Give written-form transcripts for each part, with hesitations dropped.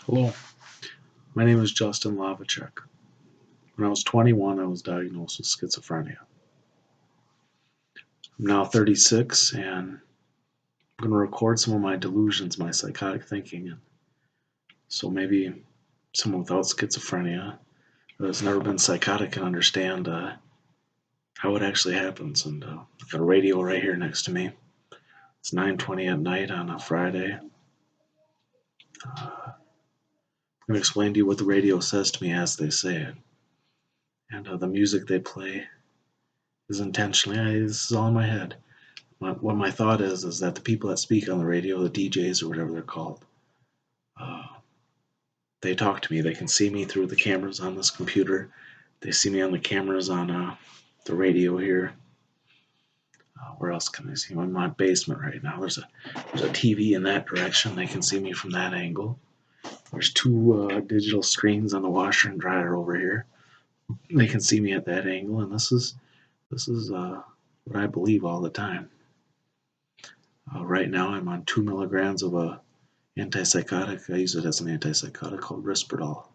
Hello, my name is Justin Hlavacek. When I was 21, I was diagnosed with schizophrenia. I'm now 36, and I'm going to record some of my delusions, my psychotic thinking. And so maybe someone without schizophrenia that has never been psychotic can understand how it actually happens. And I've got a radio right here next to me. It's 9:20 at night on a Friday. I'm going to explain to you what the radio says to me as they say it. And the music they play is intentionally, this is all in my head. What my thought is that the people that speak on the radio, the DJs or whatever they're called, uh, they talk to me. They can see me through the cameras on this computer. They see me on the cameras on the radio here. Where else can they see me? I'm in my basement right now. There's a TV in that direction. They can see me from that angle. There's two digital screens on the washer and dryer over here. They can see me at that angle, and this is what I believe all the time. Right now, I'm on 2 milligrams of a antipsychotic. I use it as an antipsychotic called Risperidol.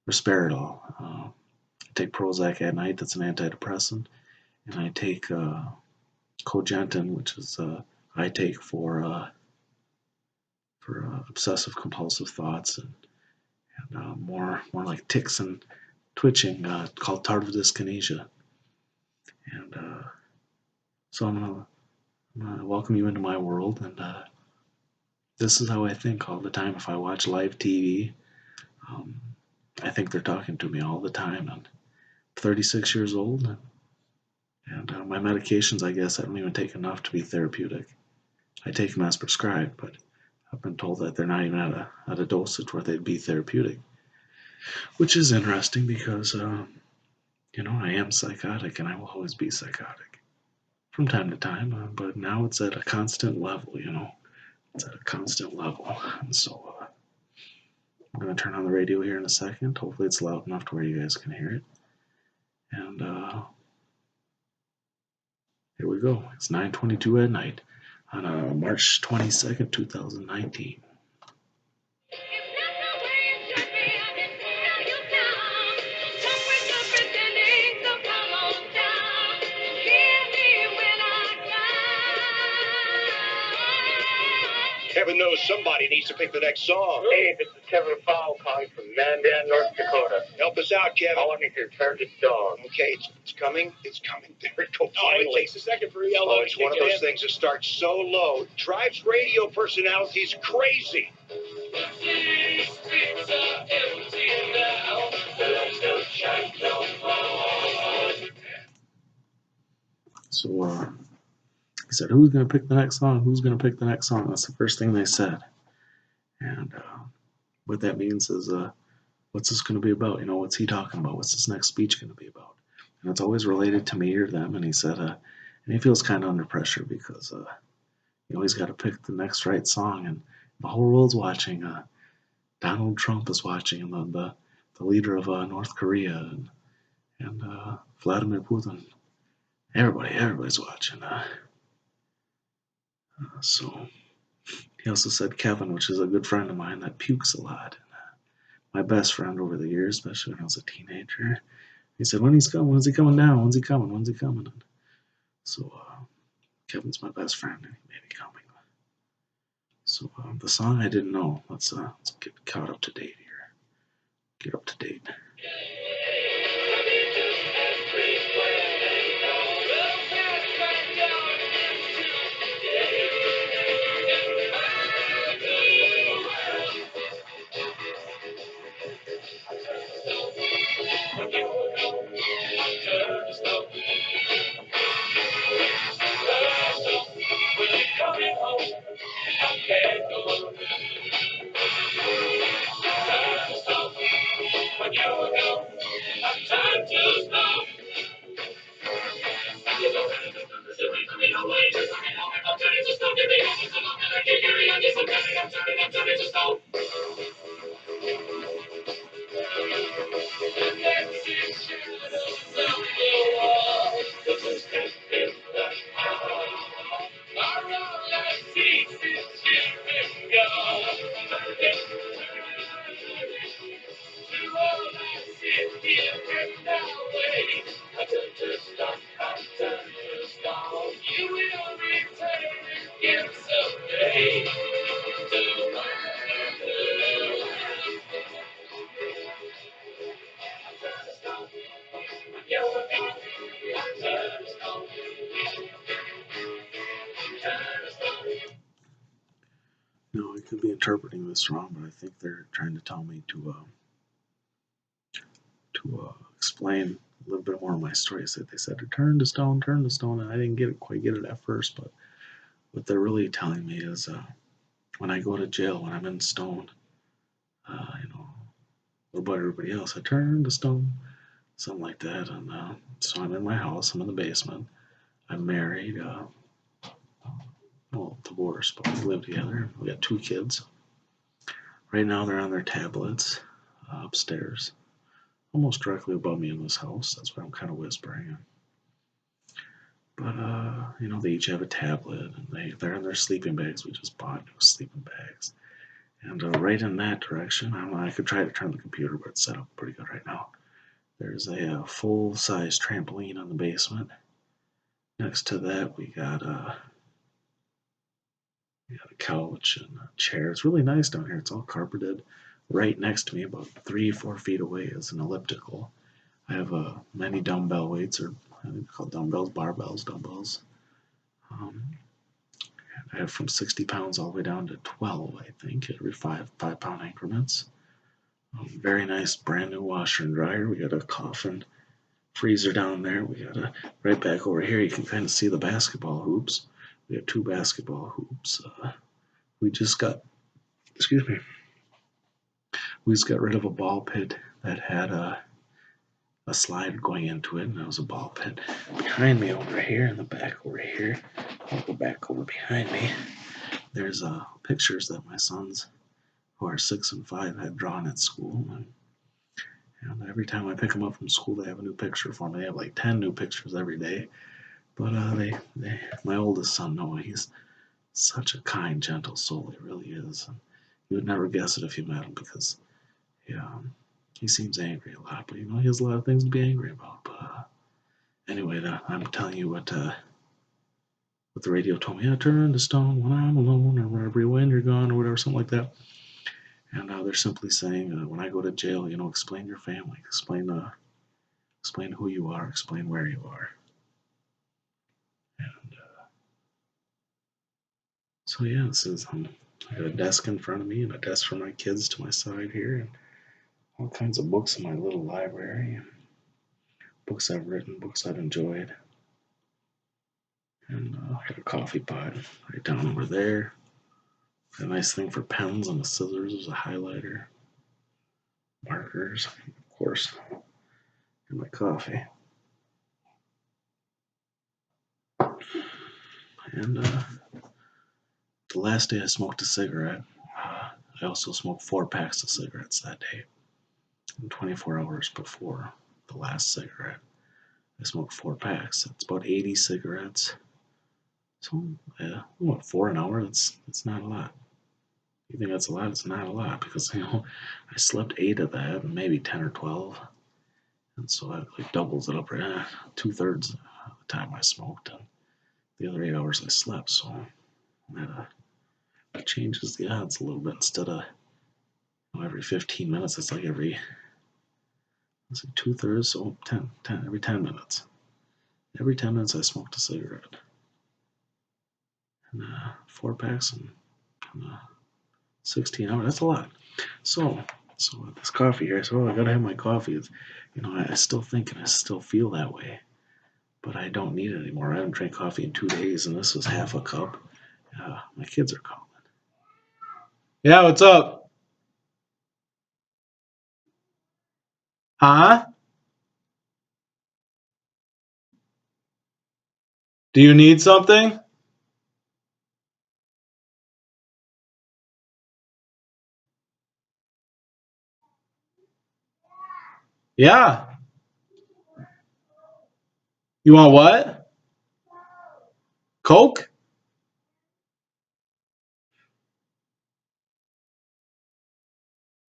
I take Prozac at night. That's an antidepressant, and I take Cogentin, which is I take for obsessive compulsive thoughts and more like tics and twitching, called tardive dyskinesia. And so I'm gonna welcome you into my world, and this is how I think all the time. If I watch live TV, um, I think they're talking to me all the time. And 36 years old, and my medications, I guess, I don't even take enough to be therapeutic. I take them as prescribed, but I've been told that they're not even at a dosage where they'd be therapeutic, which is interesting because, I am psychotic and I will always be psychotic from time to time, but now it's at a constant level. It's at a constant level. And so I'm going to turn on the radio here in a second. Hopefully it's loud enough to where you guys can hear it. And here we go. It's 9:22 at night on March 22nd, 2019. Kevin knows somebody needs to pick the next song. Hey, this is Kevin Fowle calling from Mandan, North Dakota. Help us out, Kevin. I want to hear Target Dog. Okay, it's coming. It's coming. There it goes. Finally. It takes a second for yellow. It's one of those things that starts so low, drives radio personalities crazy. So he said, "Who's going to pick the next song? Who's going to pick the next song?" That's the first thing they said. And what that means is, what's this going to be about? What's he talking about? What's this next speech going to be about? And it's always related to me or them. And he said, and he feels kind of under pressure because, he's got to pick the next right song. And the whole world's watching. Donald Trump is watching, and the leader of North Korea, and Vladimir Putin. Everybody's watching. So he also said Kevin, which is a good friend of mine that pukes a lot. And, my best friend over the years, especially when I was a teenager. He said, when's he coming down? When's he coming? And so Kevin's my best friend, and he may be coming. So the song I didn't know. Let's get caught up to date here. Get up to date. I could be interpreting this wrong, but I think they're trying to tell me to explain a little bit more of my story. So they said to turn to stone, and I didn't quite get it at first, but what they're really telling me is when I go to jail, when I'm in stone, what about everybody else? I turn to stone, something like that. And so I'm in my house, I'm in the basement, I'm married, well, divorced, but we live together. We got 2 kids. Right now they're on their tablets upstairs, almost directly above me in this house. That's why I'm kind of whispering. But they each have a tablet, and they're in their sleeping bags. We just bought new sleeping bags, and right in that direction, I could try to turn the computer, but it's set up pretty good right now. There's a full-size trampoline in the basement. Next to that, we got a couch and a chair. It's really nice down here. It's all carpeted. Right next to me, about 3-4 feet away, is an elliptical. I have many dumbbell weights, or I think they're called dumbbells, barbells, dumbbells. I have from 60 pounds all the way down to 12, I think, every 5 pound increments. Very nice brand new washer and dryer. We got a coffin freezer down there. We got a right back over here. You can kind of see the basketball hoops. We have 2 basketball hoops. We just got, excuse me, we just got rid of a ball pit that had a slide going into it, and that was a ball pit. Behind me over here, in the back over here, I'll go back over behind me. There's pictures that my sons, who are 6 and 5, had drawn at school. And every time I pick them up from school, they have a new picture for me. They have like 10 new pictures every day. But my oldest son, Noah, he's such a kind, gentle soul. He really is. And you would never guess it if you met him because he seems angry a lot. But he has a lot of things to be angry about. But anyway, I'm telling you what the radio told me. I turn to stone when I'm alone, or every when you're gone, or whatever, something like that. And they're simply saying, when I go to jail, explain your family, explain who you are, explain where you are. And so yeah, this is I got a desk in front of me and a desk for my kids to my side here, and all kinds of books in my little library. Books I've written, books I've enjoyed, and I got a coffee pot right down over there. Got a nice thing for pens and the scissors. There's a highlighter, markers, of course, and my coffee. And the last day I smoked a cigarette, I also smoked 4 packs of cigarettes that day. And 24 hours before the last cigarette, I smoked 4 packs. That's about 80 cigarettes. So, what, 4 an hour? That's not a lot. You think that's a lot? It's not a lot because I slept 8 of that, and maybe 10 or 12, and so that like doubles it up. Right, 2/3 of the time I smoked, and the other 8 hours I slept. So that changes the odds a little bit. Instead of every 15 minutes, it's like every 2/3, so 10, every 10 minutes. Every 10 minutes I smoked a cigarette. And 4 packs and 16 hours. That's a lot. So this coffee here, I gotta have my coffee. I still think and I still feel that way, but I don't need it anymore. I haven't drank coffee in 2 days, and this was half a cup. My kids are calling. Yeah, what's up? Huh? Do you need something? Yeah. You want what? Coke?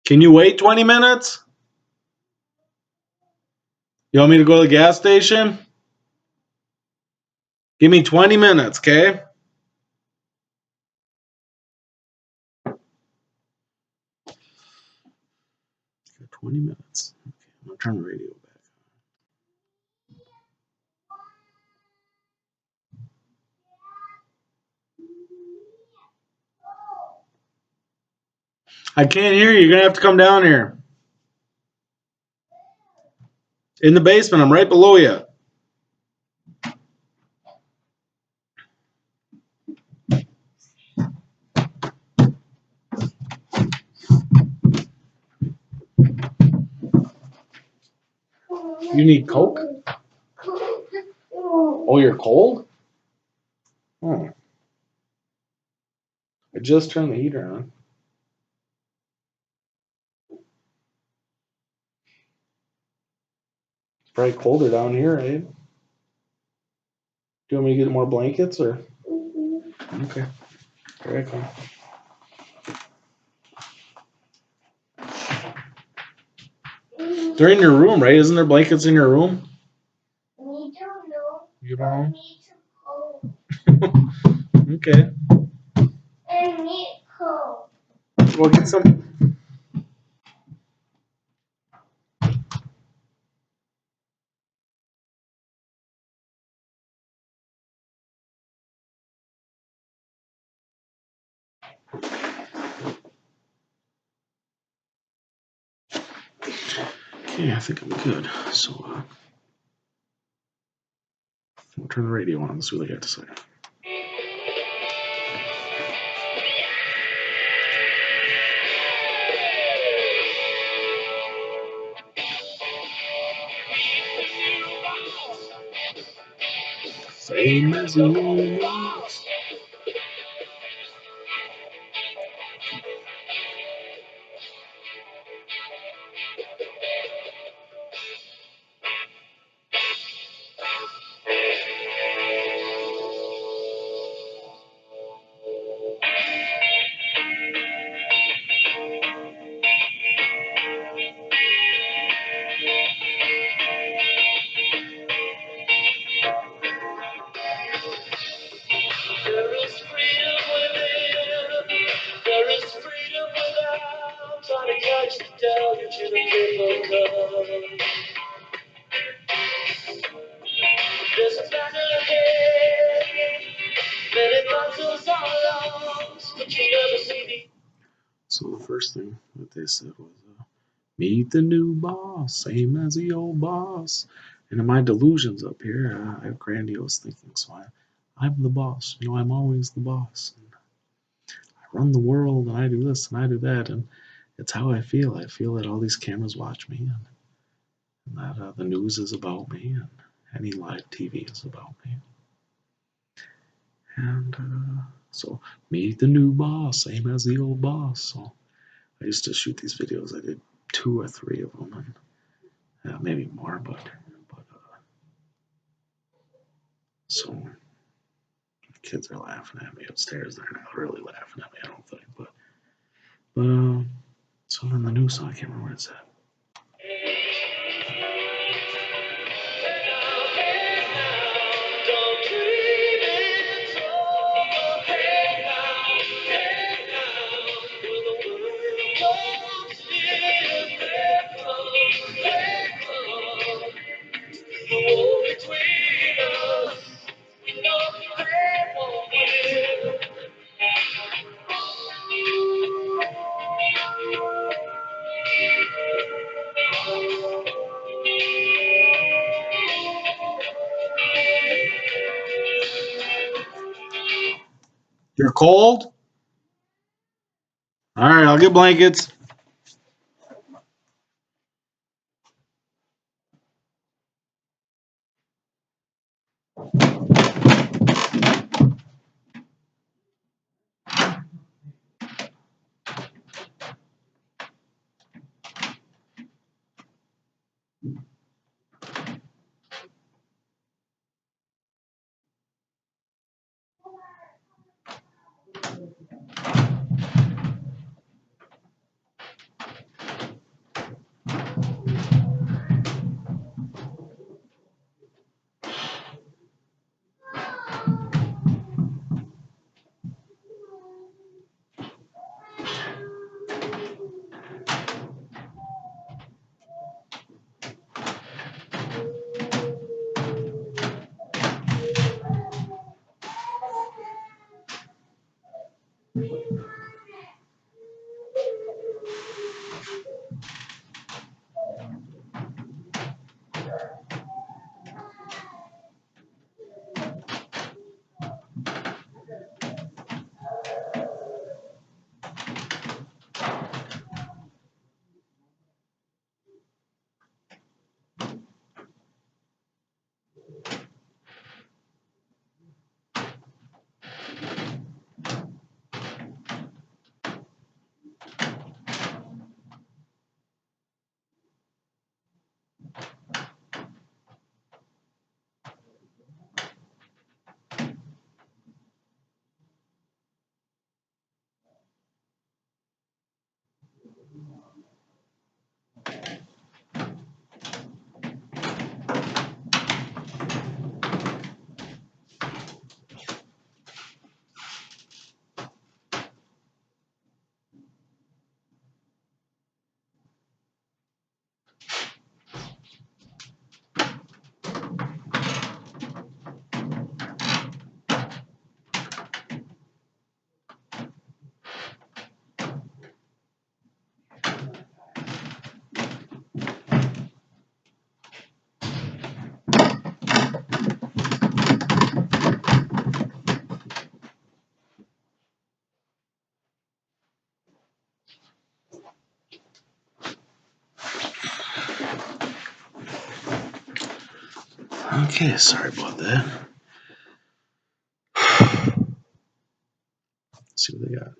Can you wait 20 minutes? You want me to go to the gas station? Give me 20 minutes, okay? 20 minutes. Okay, I'm gonna turn the radio back. I can't hear you. You're gonna have to come down here. In the basement. I'm right below you. You need Coke? Oh, you're cold? Oh. I just turned the heater on. It's probably colder down here, eh? Do you want me to get more blankets or? Okay. Here I come. They're in your room, right? Isn't there blankets in your room? You don't know? Okay. We'll get some. Okay, I think I'm good. So, we'll turn the radio on and see what they got to say. Same as always. There is freedom within. There is freedom without. Trying to catch the deluge in a paper cup. There's a battle ahead. Many battles are lost, but you never see the. So the first thing that they said was, "Meet the new boss, same as the old boss." And in my delusions up here, I have grandiose thinking. So I'm the boss. You know, I'm always the boss. And I run the world, and I do this and I do that, and it's how I feel. I feel that all these cameras watch me, and that the news is about me, and any live TV is about me. And so, meet the new boss, same as the old boss. So I used to shoot these videos. I did 2 or 3 of them, and maybe more, but so the kids are laughing at me upstairs. They're not really laughing at me, I don't think, but so then the new song, I can't remember what it said. You're cold? All right, I'll get blankets. Okay, sorry about that. Let's see what they got.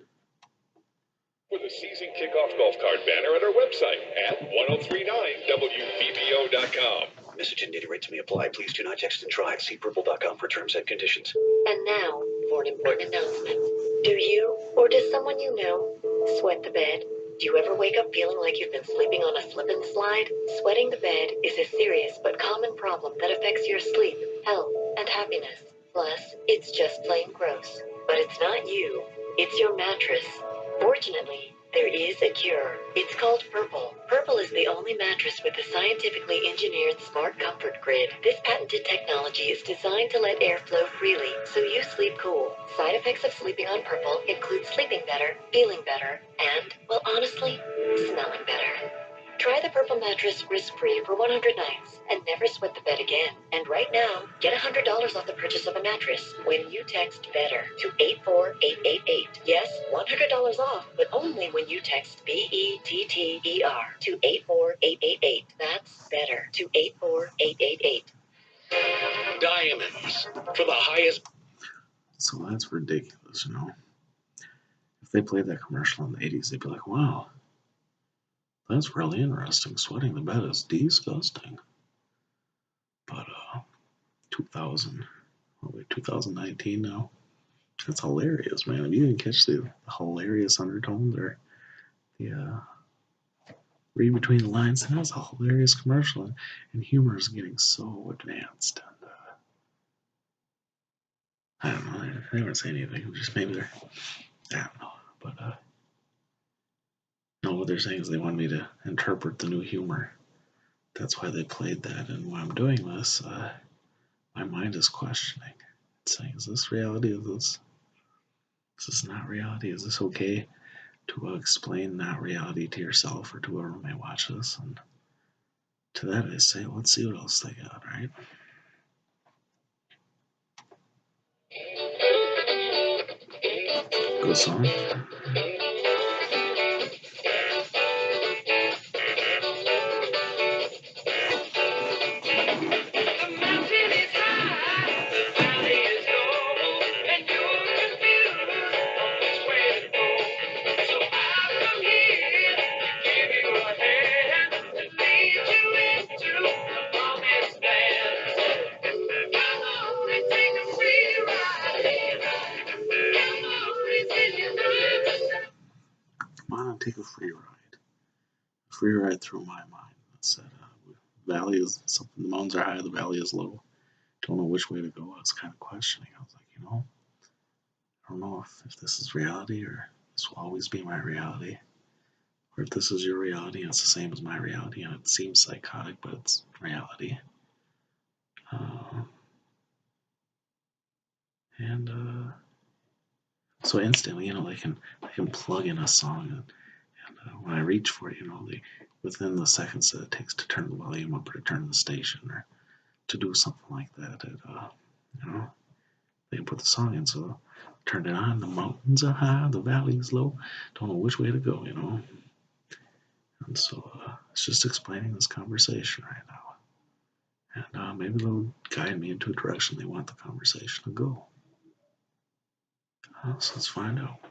For the season kickoff golf cart banner at our website at 1039wvbo.com. Message and data rates may apply. Please do not text and drive. See purple.com for terms and conditions. And now, for an important announcement. Do you, or does someone you know, sweat the bed? Do you ever wake up feeling like you've been sleeping on a slip and slide? Sweating the bed is a serious but common problem that affects your sleep, health, and happiness. Plus, it's just plain gross. But it's not you, it's your mattress. Fortunately, there is a cure. It's called Purple. Purple is the only mattress with a scientifically engineered smart comfort grid. This patented technology is designed to let air flow freely, so you sleep cool. Side effects of sleeping on Purple include sleeping better, feeling better, and, well, honestly, smelling better. Try the Purple mattress risk-free for 100 nights and never sweat the bed again. And right now, get $100 off the purchase of a mattress when you text BETTER to 84888. Yes, $100 off, but only when you text BETTER to 84888. That's BETTER to 84888. Diamonds for the highest. So that's ridiculous, you know. If they played that commercial in the 80s, they'd be like, wow, that's really interesting. Sweating the bed is disgusting. But 2019 now, that's hilarious, man. If you didn't catch the hilarious undertones or the read between the lines, that was a hilarious commercial, and humor is getting so advanced. And I don't know, they don't say anything. Just maybe they're, I don't know. But no, what they're saying is they want me to interpret the new humor. That's why they played that. And while I'm doing this, my mind is questioning. It's saying, is this reality? Is this not reality? Is this okay to explain not reality to yourself or to whoever may watch this? And to that I say, let's see what else they got, right? Good song. Come on, take a free ride. A free ride through my mind. That said, valley is something, the mountains are high, the valley is low. Don't know which way to go. I was kind of questioning. I was like, I don't know if this is reality or this will always be my reality. Or if this is your reality and it's the same as my reality and it seems psychotic, but it's reality. So instantly, I can plug in a song, and when I reach for it, within the seconds that it takes to turn the volume up or to turn the station or to do something like that, they can put the song in. So turn it on. The mountains are high, the valley is low. Don't know which way to go, And so it's just explaining this conversation right now, and maybe they'll guide me into a direction they want the conversation to go. So let's find out.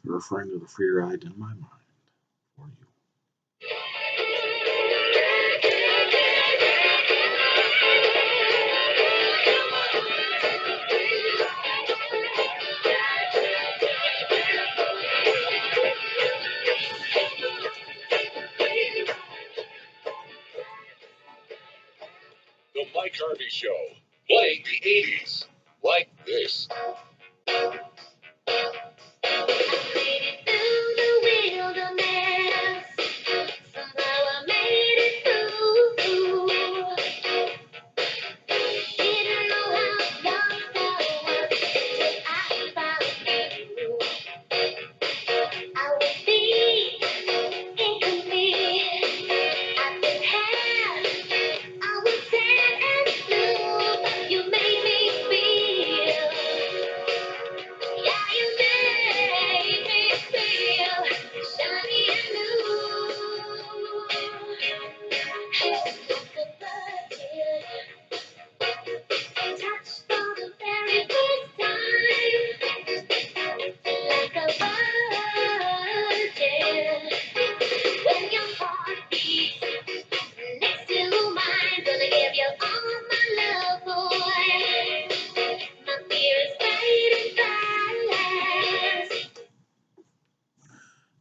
Referring to the free ride in my mind for you. The Mike Harvey Show. Like the 80s. Like this.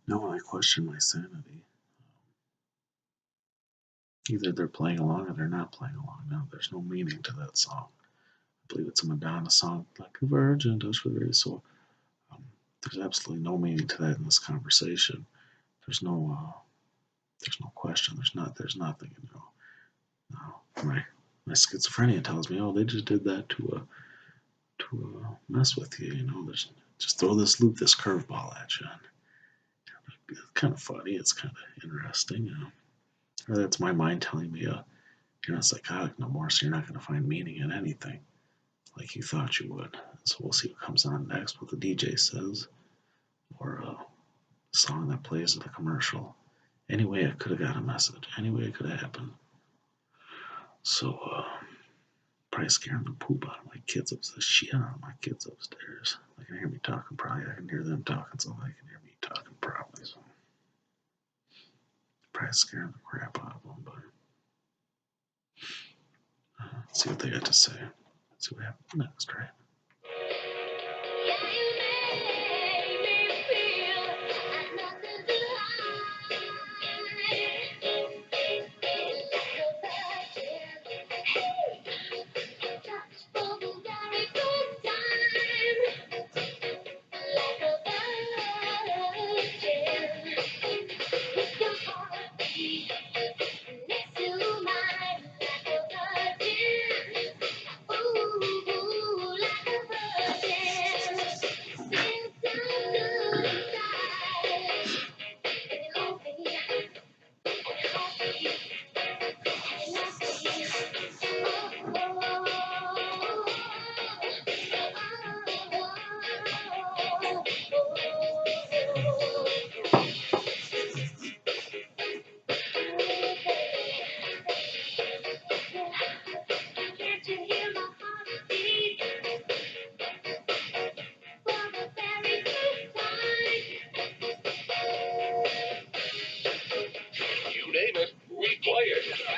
No, I question my sanity. Either they're playing along or they're not playing along. No, there's no meaning to that song. I believe it's a Madonna song, like a virgin, touched with very soul. There's absolutely no meaning to that in this conversation. There's no question. There's nothing. No. My schizophrenia tells me, oh, they just did that to mess with you. There's just throw this curveball at you. It's kind of funny. It's kind of interesting. Or that's my mind telling me, you're not psychotic no more, so you're not going to find meaning in anything like you thought you would. So we'll see what comes on next, what the DJ says, or a song that plays at a commercial. Any way I could have got a message. Any way it could have happened. So, probably scaring the poop out of my kids upstairs. Shit out of my kids upstairs. They can hear me talking, probably. I can hear them talking, so they can hear me talking, probably. So, probably scaring the crap out of them, but let's see what they got to say. Let's see what happens next, right?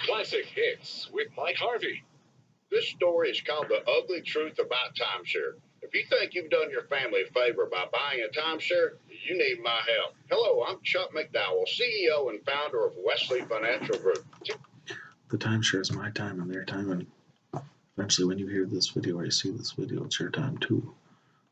Classic Hits with Mike Harvey. This story is called The Ugly Truth About Timeshare. If you think you've done your family a favor by buying a timeshare, you need my help. Hello, I'm Chuck McDowell, CEO and founder of Wesley Financial Group. The timeshare is my time and their time, and eventually when you hear this video or you see this video, it's your time too.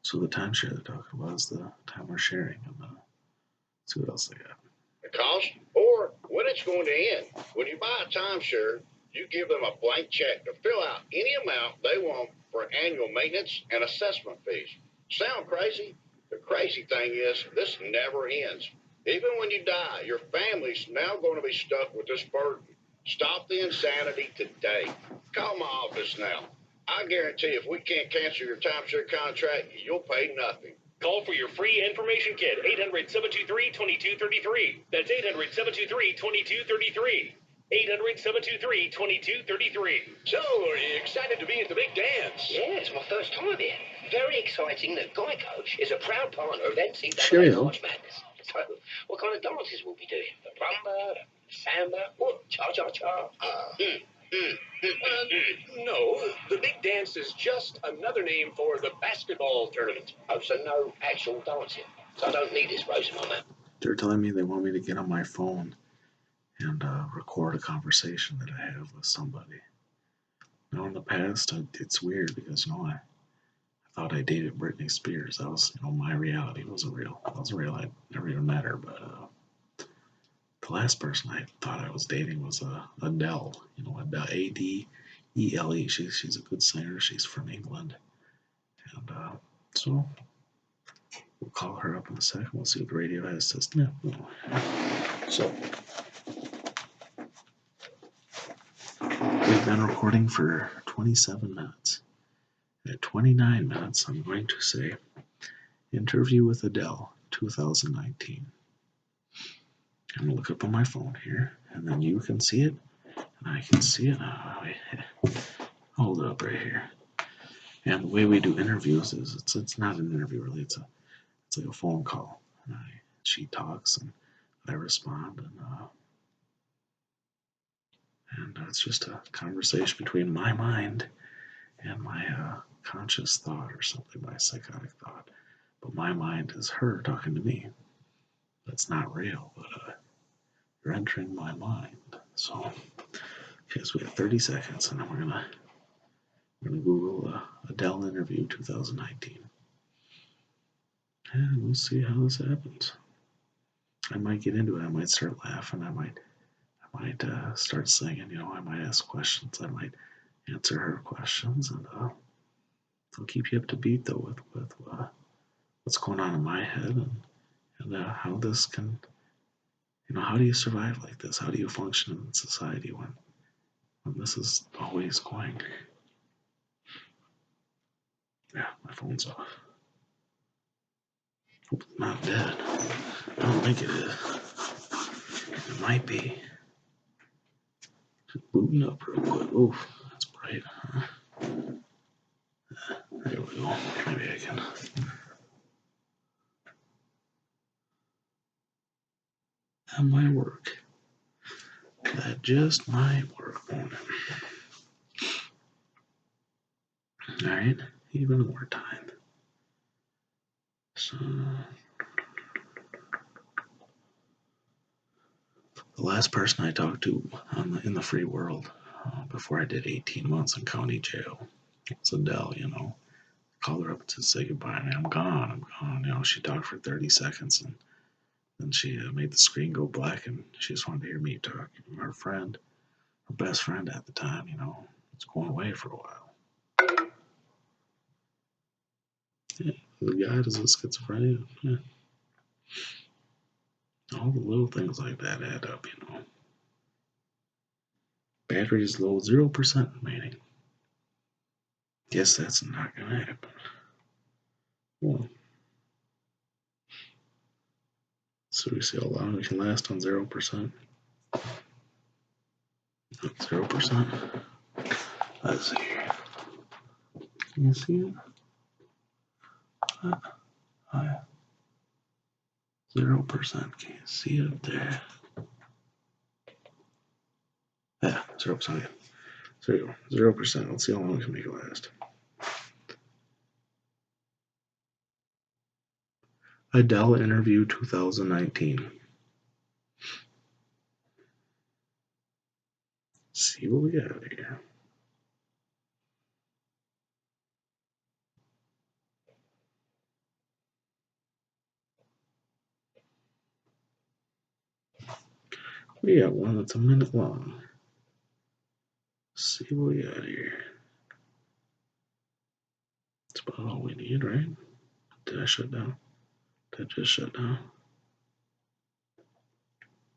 So the timeshare they're talking about is the time we're sharing, and let's see what else they got. The cost, or when it's going to end. When you buy a timeshare, you give them a blank check to fill out any amount they want for annual maintenance and assessment fees. Sound crazy? The crazy thing is, this never ends. Even when you die, your family's now going to be stuck with this burden. Stop the insanity today. Call my office now. I guarantee if we can't cancel your timeshare contract, you'll pay nothing. Call for your free information kit, 800-723-2233. That's 800-723-2233. 800-723-2233. So, are you excited to be at the big dance? Yeah, it's my first time here. Very exciting that Geico is a proud partner of NCAA Cheerio. March Madness. So, what kind of dances will we be doing? The rumba, the samba, or cha-cha-cha? No, the big dance is just another name for the basketball tournament. Oh, so no actual dancing. So I don't need this rose in my mouth. They're telling me they want me to get on my phone and record a conversation that I have with somebody. In the past, it's weird because I thought I dated Britney Spears. That was my reality. It wasn't real. It wasn't real. I never even met her. But the last person I thought I was dating was Adele. Adele, Adele. She's a good singer. She's from England, and so we'll call her up in a second. We'll see what the radio has to say. So we've been recording for 27 minutes. At 29 minutes, I'm going to say interview with Adele 2019. I'm going to look up on my phone here, and then you can see it, and I can see it. Hold it up right here. And the way we do interviews is it's not an interview really. It's like a phone call. And she talks and I respond, and it's just a conversation between my mind and my conscious thought, or something, my psychotic thought. But my mind is her talking to me. That's not real, but you're entering my mind. So, okay, so we have 30 seconds, and then we're gonna Google Adele interview 2019, and we'll see how this happens. I might get into it. I might start laughing. I might start singing. I might ask questions. I might answer her questions, and I'll keep you up to beat though with what's going on in my head, and how this can, how do you survive like this? How do you function in society when this is always going? Yeah, my phone's off. Hope it's not dead. I don't think it is. It might be. Just booting up real quick. Oof, that's bright. Huh? There we go. Maybe I can. That might work. That just might work, won't it? Alright, even more time. So, the last person I talked to in the free world before I did 18 months in county jail was Adele, Called her up to say goodbye. I'm gone. She talked for 30 seconds, and then she made the screen go black, and she just wanted to hear me talk. Her friend, her best friend at the time, was going away for a while. Yeah, the guy has schizophrenia. Yeah. All the little things like that add up, Battery is low, 0% remaining. Guess that's not gonna happen. Well, so we see how long it can last on 0%. 0%. Let's see here. Can you see it? 0%. Can you see it there? Yeah, 0%. Yeah. There you go. 0%. Let's see how long we can make it last. Adele interview 2019. See what we got here. We got one that's a minute long. See what we got here. That's about all we need, right? Did I shut down? Did I just shut down?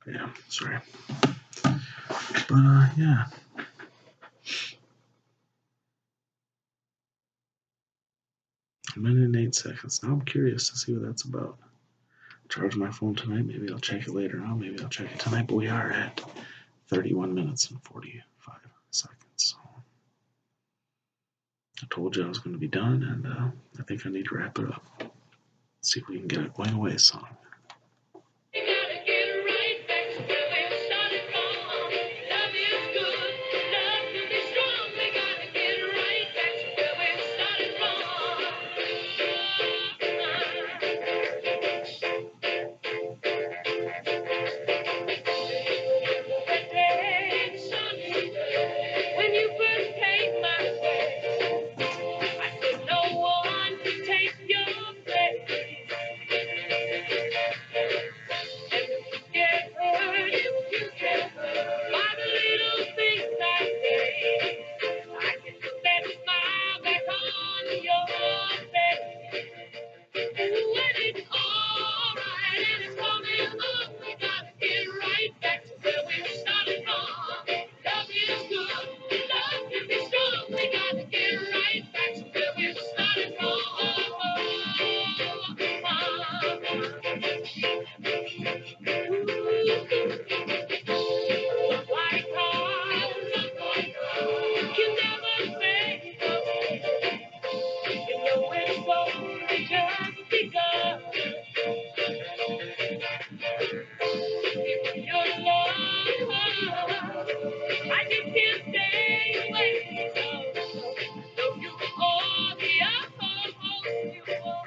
Yeah, sorry. But yeah. A minute and 8 seconds. Now I'm curious to see what that's about. Charge my phone tonight. Maybe I'll check it later on. Maybe I'll check it tonight. But we are at 31 minutes and 45 seconds. So I told you I was going to be done, and I think I need to wrap it up. Let's see if we can get a Going Away song. When you first came my I just can't stay away. So you all the almost you all.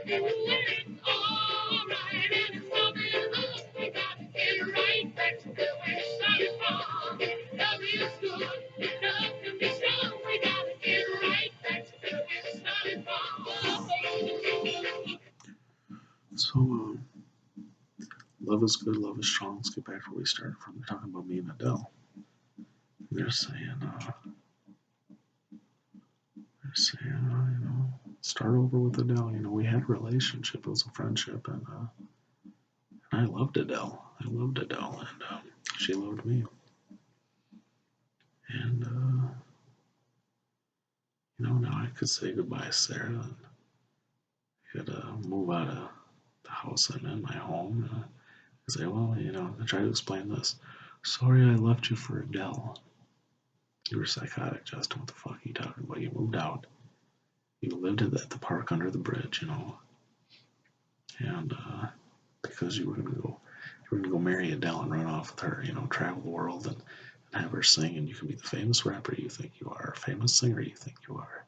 It's alright and it's coming up. We gotta get right back to where we started from. Love is good, love can be strong. We gotta get right back to where we started from. So, love is good, love is strong. Let's get back to where we started from. They're talking about me and Adele. They're saying, you know, start over with Adele. You know, we had a relationship, it was a friendship, and I loved Adele. I loved Adele, and she loved me. And, you know, now I could say goodbye to Sarah, and I could move out of the house I'm in, my home, and say, well, you know, I try to explain this. Sorry I left you for Adele. You were psychotic, Justin. What the fuck are you talking about? You moved out. You lived at the park under the bridge, you know. And because you were gonna go marry Adele and run off with her, you know, travel the world and have her sing, and you can be the famous rapper you think you are, famous singer you think you are,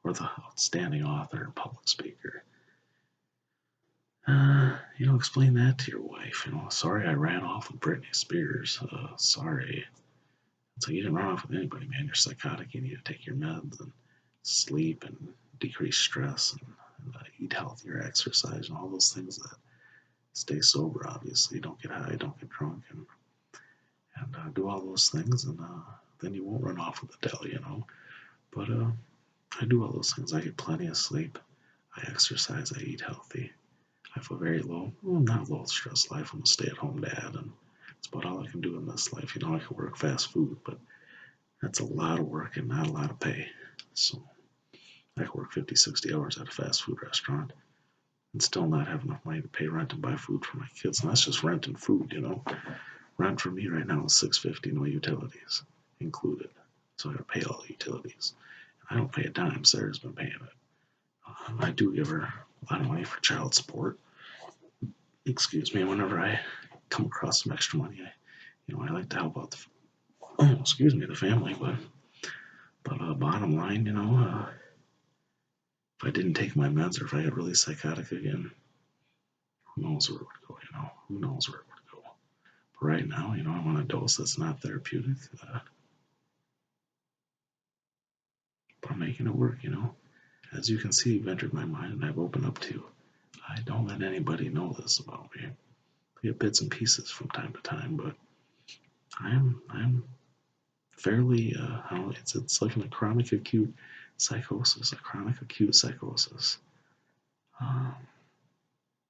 or the outstanding author, public speaker. You know, explain that to your wife. You know, sorry I ran off with Britney Spears. Sorry. So you didn't run off with anybody, man. You're psychotic. You need to take your meds and sleep and decrease stress and eat healthier, exercise, and all those things that stay sober. Obviously, don't get high, don't get drunk, and do all those things, and then you won't run off with Adele, you know. But I do all those things. I get plenty of sleep. I exercise. I eat healthy. I have a very low, well, not low stress life. I'm a stay-at-home dad, and it's about all I can do in this life. You know, I can work fast food, but that's a lot of work and not a lot of pay. So I can work 50, 60 hours at a fast food restaurant and still not have enough money to pay rent and buy food for my kids. And that's just rent and food, you know. Rent for me right now is $650, no utilities included. So I gotta pay all the utilities. I don't pay a dime. Sarah's been paying it. I do give her a lot of money for child support. Excuse me, whenever I come across some extra money, I like to help out the family. But bottom line, if I didn't take my meds or if I got really psychotic again, who knows where it would go? Who knows where it would go? But right now, I'm on a dose that's not therapeutic. But I'm making it work. As you can see, you've entered my mind and I've opened up to you. I don't let anybody know this about me. I get bits and pieces from time to time, but I'm fairly I don't know, it's like a chronic acute psychosis,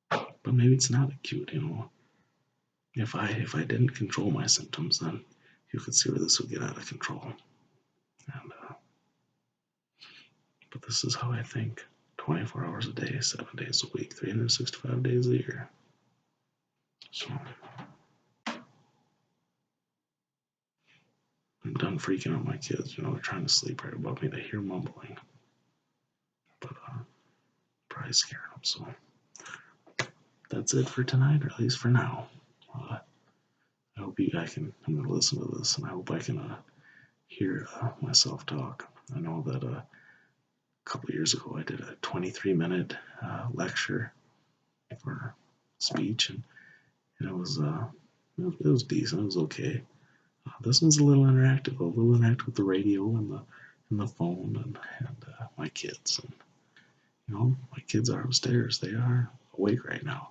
but maybe it's not acute. If I didn't control my symptoms, then you could see where this would get out of control. And but this is how I think. 24 hours a day, 7 days a week, 365 days a year. So I'm done freaking out my kids. They're trying to sleep right above me. They hear mumbling, but probably scaring them. So that's it for tonight, or at least for now. I hope I'm going to listen to this, and I hope I can hear myself talk. I know that a couple of years ago I did a 23-minute lecture or speech, and it was decent. It was okay. This one's a little interactive with the radio and the phone and my kids. And my kids are upstairs. They are awake right now.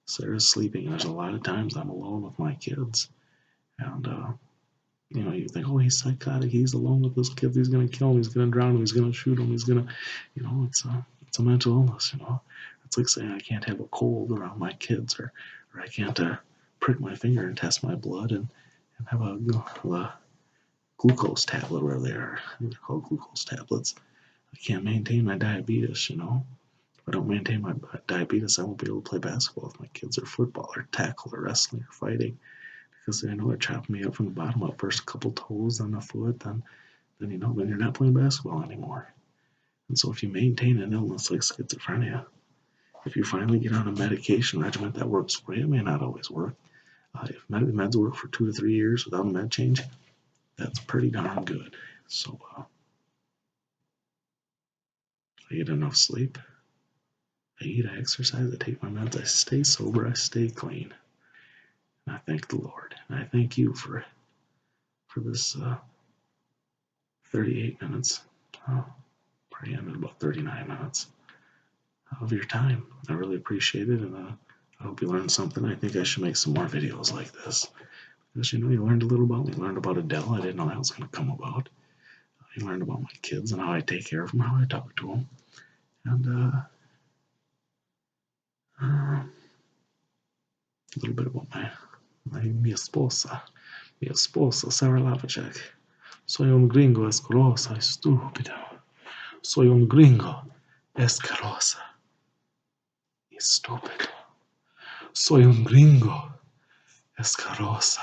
Sarah's sleeping. There's a lot of times I'm alone with my kids, and you think, oh, he's psychotic. He's alone with his kids. He's gonna kill him. He's gonna drown him. He's gonna shoot him. He's gonna, it's a mental illness. It's like saying I can't have a cold around my kids, or I can't prick my finger and test my blood and have a glucose tablet, where they are. They're called glucose tablets. I can't maintain my diabetes. If I don't maintain my diabetes, I won't be able to play basketball with my kids, or football, or tackle, or wrestling, or fighting, because they're chopping me up from the bottom up. First a couple toes, then a foot, then you're not playing basketball anymore. And so if you maintain an illness like schizophrenia, if you finally get on a medication regimen that works for you, it may not always work. If meds work for 2 to 3 years without a med change, that's pretty darn good. So I get enough sleep, I eat, I exercise, I take my meds, I stay sober, I stay clean. And I thank the Lord. And I thank you for this 38 minutes. Probably ended about 39 minutes of your time. I really appreciate it, and I hope you learned something. I think I should make some more videos like this. Because, you learned a little about me. You learned about Adele. I didn't know that was going to come about. You learned about my kids and how I take care of them, how I talk to them. And a little bit about mi esposa. Mi esposa, Sarah Hlavacek. Soy un gringo escalosa y estúpido. Soy un gringo escalosa y estúpido. Soy un gringo escalosa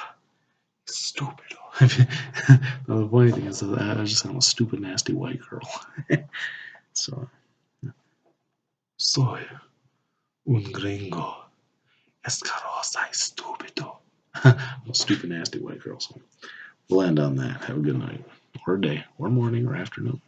y estúpido. The funny thing is that I just sound a stupid, nasty white girl. So, soy un gringo escalosa y estúpido. I'm a stupid, nasty white girl. So we'll end on that. Have a good night, or day, or morning, or afternoon.